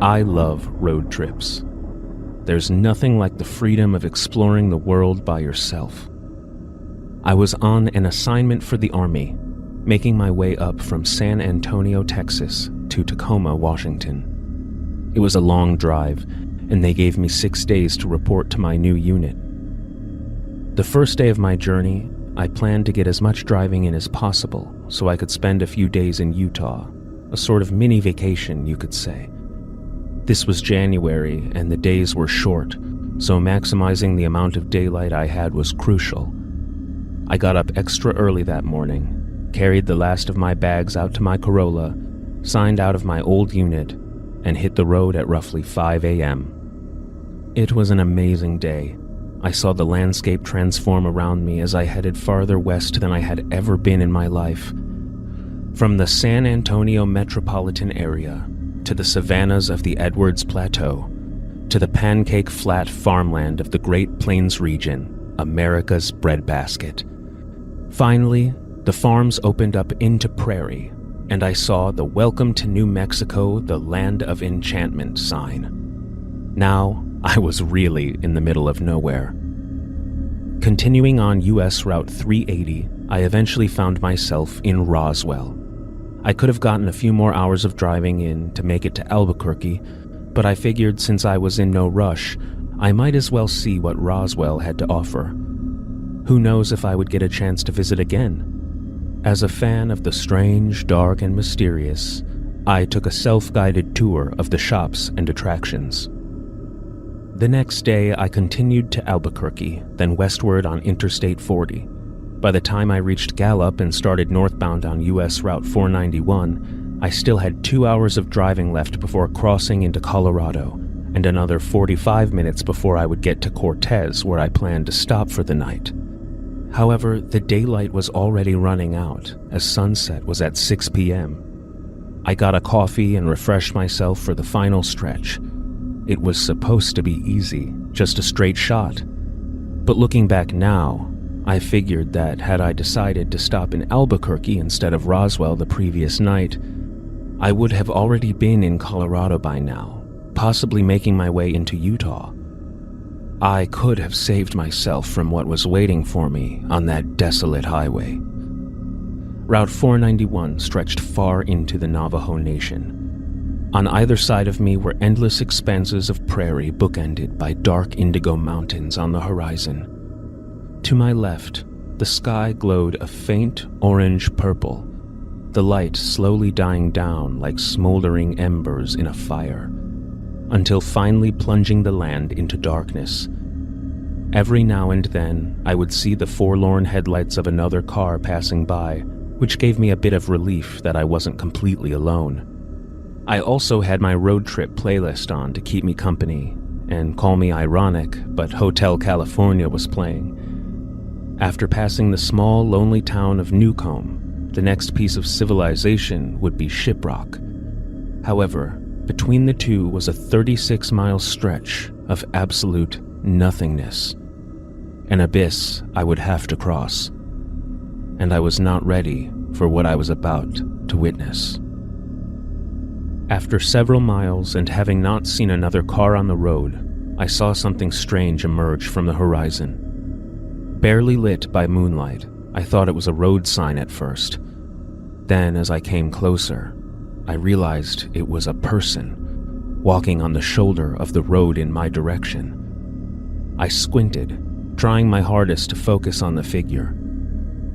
I love road trips. There's nothing like the freedom of exploring the world by yourself. I was on an assignment for the Army, making my way up from San Antonio, Texas to Tacoma, Washington. It was a long drive, and they gave me 6 days to report to my new unit. The first day of my journey, I planned to get as much driving in as possible so I could spend a few days in Utah, a sort of mini vacation, you could say. This was January, and the days were short, so maximizing the amount of daylight I had was crucial. I got up extra early that morning, carried the last of my bags out to my Corolla, signed out of my old unit, and hit the road at roughly 5 a.m. It was an amazing day. I saw the landscape transform around me as I headed farther west than I had ever been in my life. From the San Antonio metropolitan area, to the savannas of the Edwards Plateau, to the pancake flat farmland of the Great Plains region, America's breadbasket. Finally, the farms opened up into prairie, and I saw the "Welcome to New Mexico, the Land of Enchantment" sign. Now, I was really in the middle of nowhere. Continuing on US Route 380, I eventually found myself in Roswell. I could have gotten a few more hours of driving in to make it to Albuquerque, but I figured since I was in no rush, I might as well see what Roswell had to offer. Who knows if I would get a chance to visit again? As a fan of the strange, dark, and mysterious, I took a self-guided tour of the shops and attractions. The next day, I continued to Albuquerque, then westward on Interstate 40. By the time I reached Gallup and started northbound on US Route 491, I still had 2 hours of driving left before crossing into Colorado, and another 45 minutes before I would get to Cortez, where I planned to stop for the night. However, the daylight was already running out, as sunset was at 6 p.m. I got a coffee and refreshed myself for the final stretch. It was supposed to be easy, just a straight shot. But looking back now, I figured that had I decided to stop in Albuquerque instead of Roswell the previous night, I would have already been in Colorado by now, possibly making my way into Utah. I could have saved myself from what was waiting for me on that desolate highway. Route 491 stretched far into the Navajo Nation. On either side of me were endless expanses of prairie bookended by dark indigo mountains on the horizon. To my left, the sky glowed a faint orange-purple, the light slowly dying down like smoldering embers in a fire, until finally plunging the land into darkness. Every now and then, I would see the forlorn headlights of another car passing by, which gave me a bit of relief that I wasn't completely alone. I also had my road trip playlist on to keep me company, and call me ironic, but Hotel California was playing. After passing the small, lonely town of Newcomb, the next piece of civilization would be Shiprock. However, between the two was a 36-mile stretch of absolute nothingness, an abyss I would have to cross, and I was not ready for what I was about to witness. After several miles and having not seen another car on the road, I saw something strange emerge from the horizon. Barely lit by moonlight, I thought it was a road sign at first. Then, as I came closer, I realized it was a person, walking on the shoulder of the road in my direction. I squinted, trying my hardest to focus on the figure.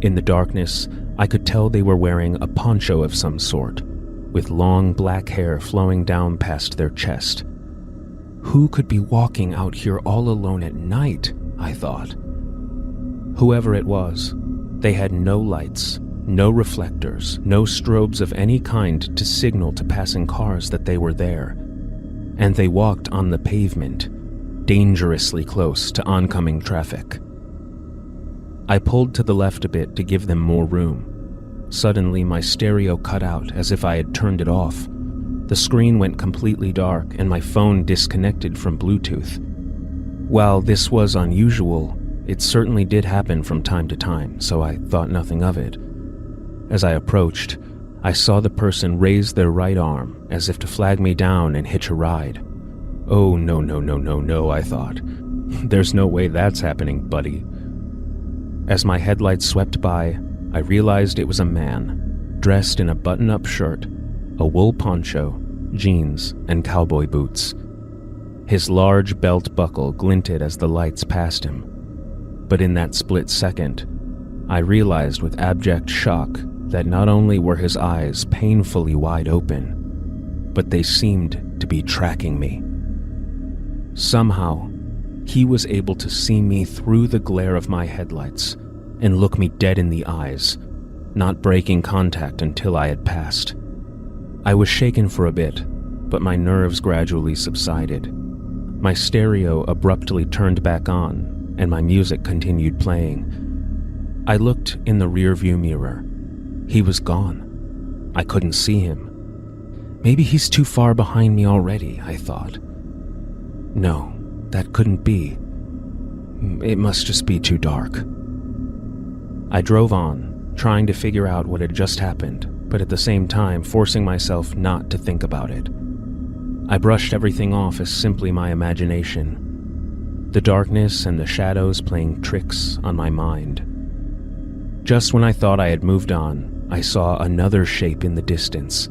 In the darkness, I could tell they were wearing a poncho of some sort, with long black hair flowing down past their chest. Who could be walking out here all alone at night, I thought. Whoever it was, they had no lights, no reflectors, no strobes of any kind to signal to passing cars that they were there, and they walked on the pavement, dangerously close to oncoming traffic. I pulled to the left a bit to give them more room. Suddenly, my stereo cut out as if I had turned it off. The screen went completely dark and my phone disconnected from Bluetooth. While this was unusual, it certainly did happen from time to time, so I thought nothing of it. As I approached, I saw the person raise their right arm as if to flag me down and hitch a ride. Oh, no, I thought. There's no way that's happening, buddy. As my headlights swept by, I realized it was a man, dressed in a button-up shirt, a wool poncho, jeans, and cowboy boots. His large belt buckle glinted as the lights passed him. But in that split second, I realized with abject shock that not only were his eyes painfully wide open, but they seemed to be tracking me. Somehow, he was able to see me through the glare of my headlights and look me dead in the eyes, not breaking contact until I had passed. I was shaken for a bit, but my nerves gradually subsided. My stereo abruptly turned back on, and my music continued playing. I looked in the rearview mirror. He was gone. I couldn't see him. Maybe he's too far behind me already, I thought. No, that couldn't be. It must just be too dark. I drove on, trying to figure out what had just happened, but at the same time forcing myself not to think about it. I brushed everything off as simply my imagination, the darkness and the shadows playing tricks on my mind. Just when I thought I had moved on, I saw another shape in the distance.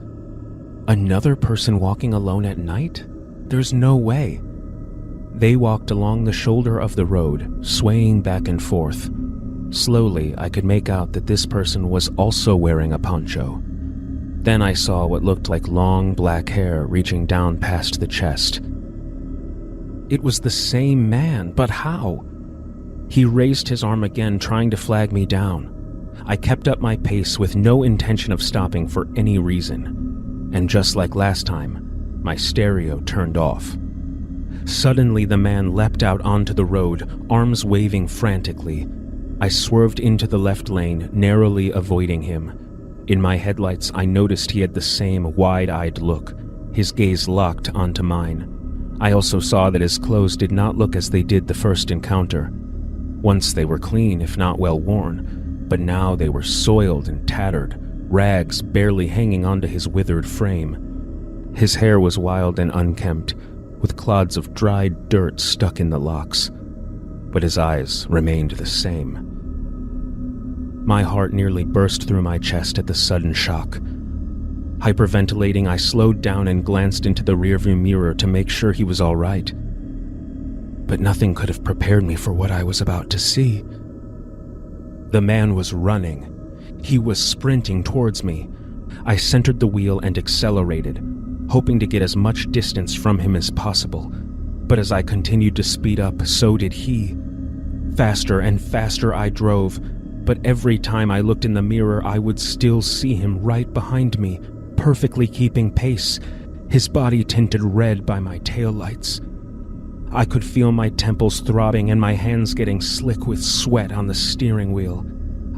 Another person walking alone at night? There's no way. They walked along the shoulder of the road, swaying back and forth. Slowly, I could make out that this person was also wearing a poncho. Then I saw what looked like long black hair reaching down past the chest. It was the same man, but how? He raised his arm again, trying to flag me down. I kept up my pace with no intention of stopping for any reason. And just like last time, my stereo turned off. Suddenly, the man leapt out onto the road, arms waving frantically. I swerved into the left lane, narrowly avoiding him. In my headlights, I noticed he had the same wide-eyed look, his gaze locked onto mine. I also saw that his clothes did not look as they did the first encounter. Once they were clean, if not well worn, but now they were soiled and tattered, rags barely hanging onto his withered frame. His hair was wild and unkempt, with clods of dried dirt stuck in the locks, but his eyes remained the same. My heart nearly burst through my chest at the sudden shock. Hyperventilating, I slowed down and glanced into the rearview mirror to make sure he was all right. But nothing could have prepared me for what I was about to see. The man was running. He was sprinting towards me. I centered the wheel and accelerated, hoping to get as much distance from him as possible. But as I continued to speed up, so did he. Faster and faster I drove, but every time I looked in the mirror, I would still see him right behind me, perfectly keeping pace, his body tinted red by my taillights. I could feel my temples throbbing and my hands getting slick with sweat on the steering wheel.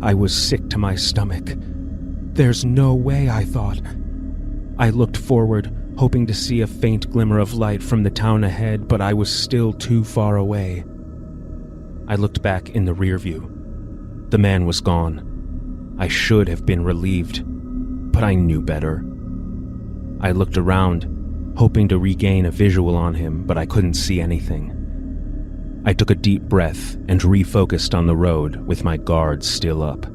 I was sick to my stomach. There's no way, I thought. I looked forward, hoping to see a faint glimmer of light from the town ahead, but I was still too far away. I looked back in the rear view. The man was gone. I should have been relieved, but I knew better. I looked around, hoping to regain a visual on him, but I couldn't see anything. I took a deep breath and refocused on the road with my guard still up.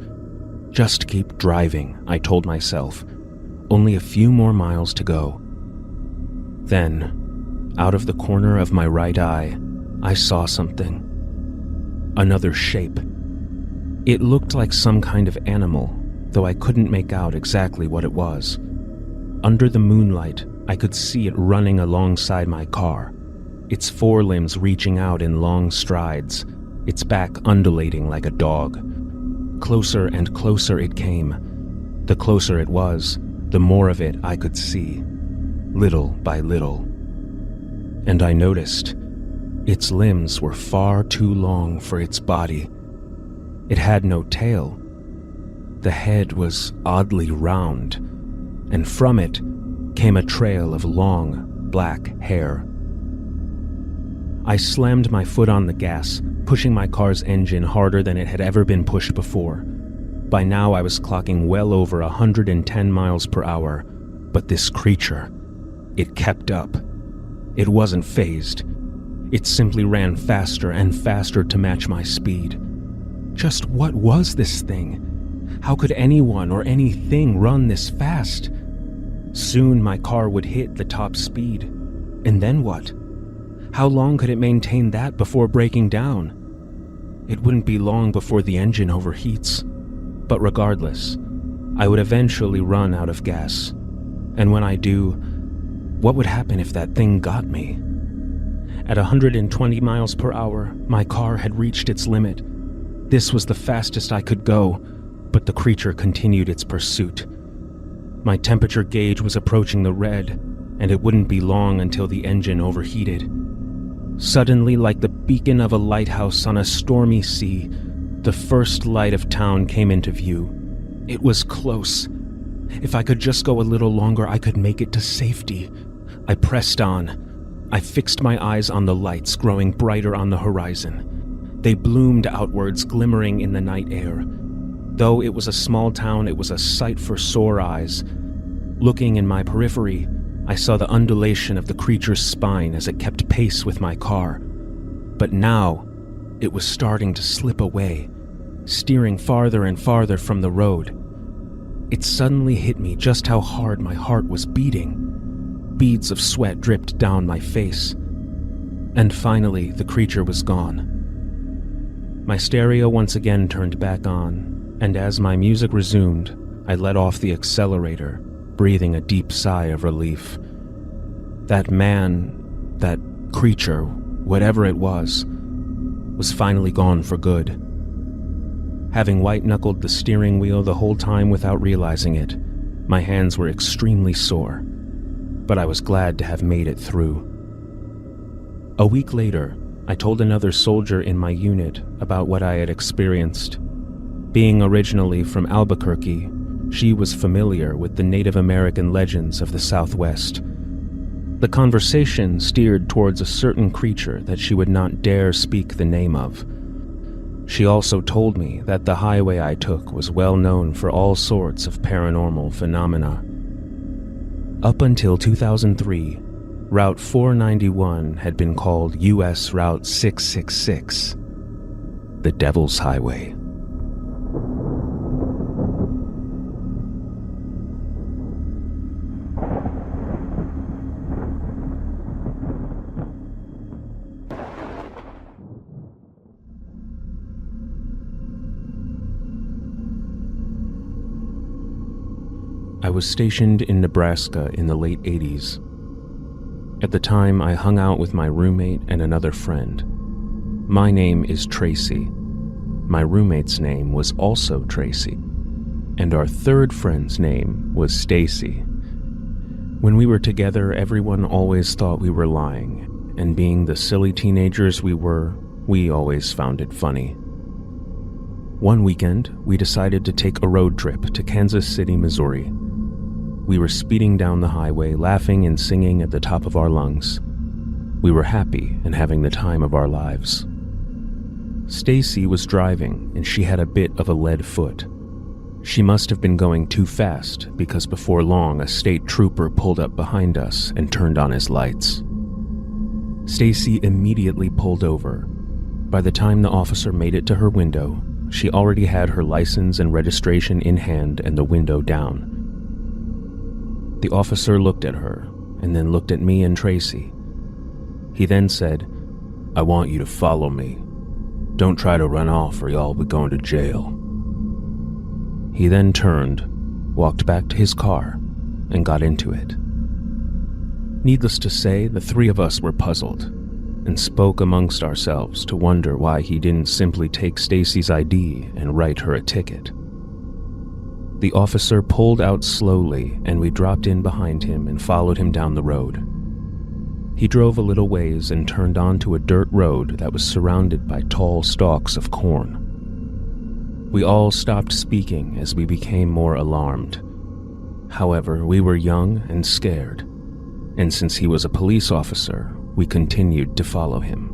Just keep driving, I told myself. Only a few more miles to go. Then, out of the corner of my right eye, I saw something. Another shape. It looked like some kind of animal, though I couldn't make out exactly what it was. Under the moonlight, I could see it running alongside my car, its forelimbs reaching out in long strides, its back undulating like a dog. Closer and closer it came. The closer it was, the more of it I could see, little by little. And I noticed its limbs were far too long for its body. It had no tail. The head was oddly round, and from it came a trail of long, black hair. I slammed my foot on the gas, pushing my car's engine harder than it had ever been pushed before. By now I was clocking well over 110 miles per hour, but this creature, it kept up. It wasn't phased. It simply ran faster and faster to match my speed. Just what was this thing? How could anyone or anything run this fast? Soon my car would hit the top speed. And then what? How long could it maintain that before breaking down? It wouldn't be long before the engine overheats. But regardless, I would eventually run out of gas. And when I do, what would happen if that thing got me? At 120 miles per hour, my car had reached its limit. This was the fastest I could go, but the creature continued its pursuit. My temperature gauge was approaching the red, and it wouldn't be long until the engine overheated. Suddenly, like the beacon of a lighthouse on a stormy sea, the first light of town came into view. It was close. If I could just go a little longer, I could make it to safety. I pressed on. I fixed my eyes on the lights growing brighter on the horizon. They bloomed outwards, glimmering in the night air. Though it was a small town, it was a sight for sore eyes. Looking in my periphery, I saw the undulation of the creature's spine as it kept pace with my car. But now, it was starting to slip away, steering farther and farther from the road. It suddenly hit me just how hard my heart was beating. Beads of sweat dripped down my face. And finally, the creature was gone. My stereo once again turned back on, and as my music resumed, I let off the accelerator, breathing a deep sigh of relief. That man, that creature, whatever it was finally gone for good. Having white-knuckled the steering wheel the whole time without realizing it, my hands were extremely sore, but I was glad to have made it through. A week later, I told another soldier in my unit about what I had experienced. Being originally from Albuquerque, she was familiar with the Native American legends of the Southwest. The conversation steered towards a certain creature that she would not dare speak the name of. She also told me that the highway I took was well known for all sorts of paranormal phenomena. Up until 2003, Route 491 had been called US Route 666, the Devil's Highway. I was stationed in Nebraska in the late 80s. At the time, I hung out with my roommate and another friend. My name is Tracy. My roommate's name was also Tracy. And our third friend's name was Stacy. When we were together, everyone always thought we were lying, and being the silly teenagers we were, we always found it funny. One weekend, we decided to take a road trip to Kansas City, Missouri. We were speeding down the highway, laughing and singing at the top of our lungs. We were happy and having the time of our lives. Stacy was driving, and she had a bit of a lead foot. She must have been going too fast, because before long a state trooper pulled up behind us and turned on his lights. Stacy immediately pulled over. By the time the officer made it to her window, she already had her license and registration in hand and the window down. The officer looked at her, and then looked at me and Tracy. He then said, "I want you to follow me. Don't try to run off or y'all will be going to jail." He then turned, walked back to his car, and got into it. Needless to say, the three of us were puzzled, and spoke amongst ourselves to wonder why he didn't simply take Stacy's ID and write her a ticket. The officer pulled out slowly, and we dropped in behind him and followed him down the road. He drove a little ways and turned onto a dirt road that was surrounded by tall stalks of corn. We all stopped speaking as we became more alarmed. However, we were young and scared, and since he was a police officer, we continued to follow him.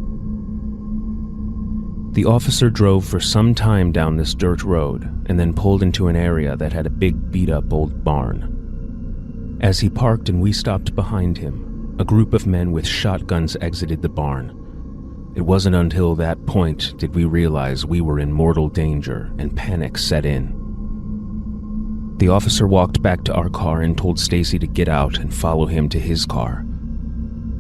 The officer drove for some time down this dirt road and then pulled into an area that had a big beat-up old barn. As he parked and we stopped behind him, a group of men with shotguns exited the barn. It wasn't until that point did we realize we were in mortal danger and panic set in. The officer walked back to our car and told Stacy to get out and follow him to his car.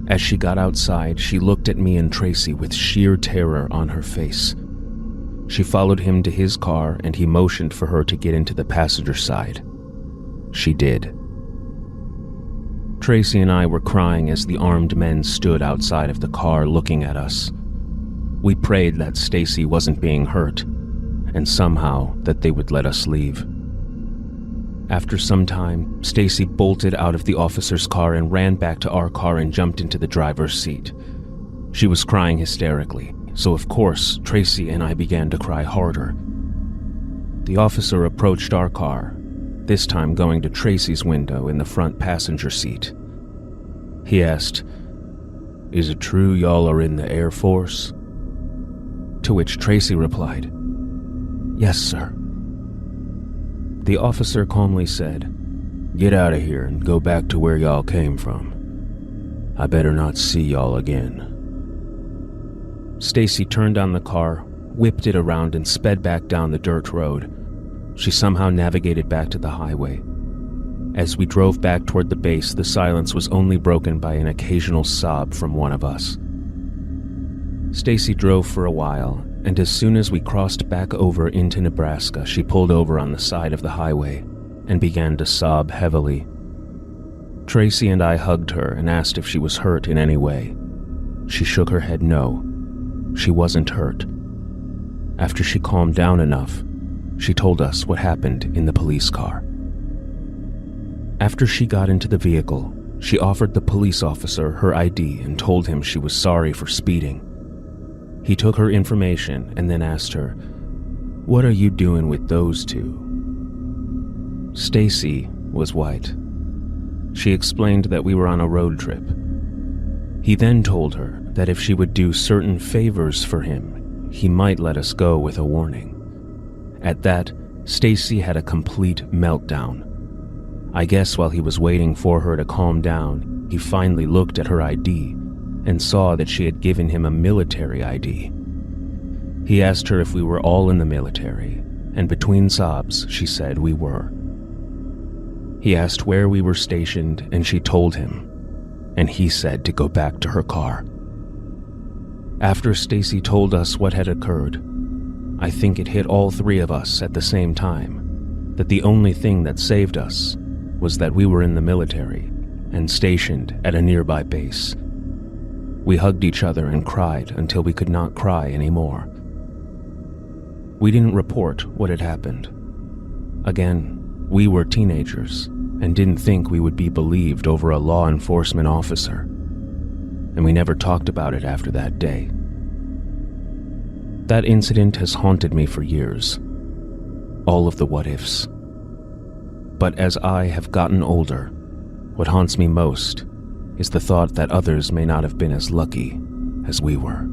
As she got outside, she looked at me and Tracy with sheer terror on her face. She followed him to his car and he motioned for her to get into the passenger side. She did. Tracy and I were crying as the armed men stood outside of the car looking at us. We prayed that Stacy wasn't being hurt, and somehow that they would let us leave. After some time, Stacy bolted out of the officer's car and ran back to our car and jumped into the driver's seat. She was crying hysterically, so of course, Tracy and I began to cry harder. The officer approached our car, this time going to Tracy's window in the front passenger seat. He asked, "Is it true y'all are in the Air Force?" To which Tracy replied, "Yes, sir." The officer calmly said, "Get out of here and go back to where y'all came from. I better not see y'all again." Stacy turned on the car, whipped it around, and sped back down the dirt road. She somehow navigated back to the highway. As we drove back toward the base, the silence was only broken by an occasional sob from one of us. Stacy drove for a while, and as soon as we crossed back over into Nebraska, she pulled over on the side of the highway and began to sob heavily. Tracy and I hugged her and asked if she was hurt in any way. She shook her head no. She wasn't hurt. After she calmed down enough, she told us what happened in the police car. After she got into the vehicle, she offered the police officer her ID and told him she was sorry for speeding. He took her information and then asked her, "What are you doing with those two?" Stacy was white. She explained that we were on a road trip. He then told her that if she would do certain favors for him, he might let us go with a warning. At that, Stacy had a complete meltdown. I guess while he was waiting for her to calm down, he finally looked at her ID and saw that she had given him a military ID. He asked her if we were all in the military, and between sobs, she said we were. He asked where we were stationed, and she told him, and he said to go back to her car. After Stacy told us what had occurred, I think it hit all three of us at the same time, that the only thing that saved us was that we were in the military and stationed at a nearby base. We hugged each other and cried until we could not cry anymore. We didn't report what had happened. Again, we were teenagers and didn't think we would be believed over a law enforcement officer, and we never talked about it after that day. That incident has haunted me for years, all of the what-ifs. But as I have gotten older, what haunts me most is the thought that others may not have been as lucky as we were.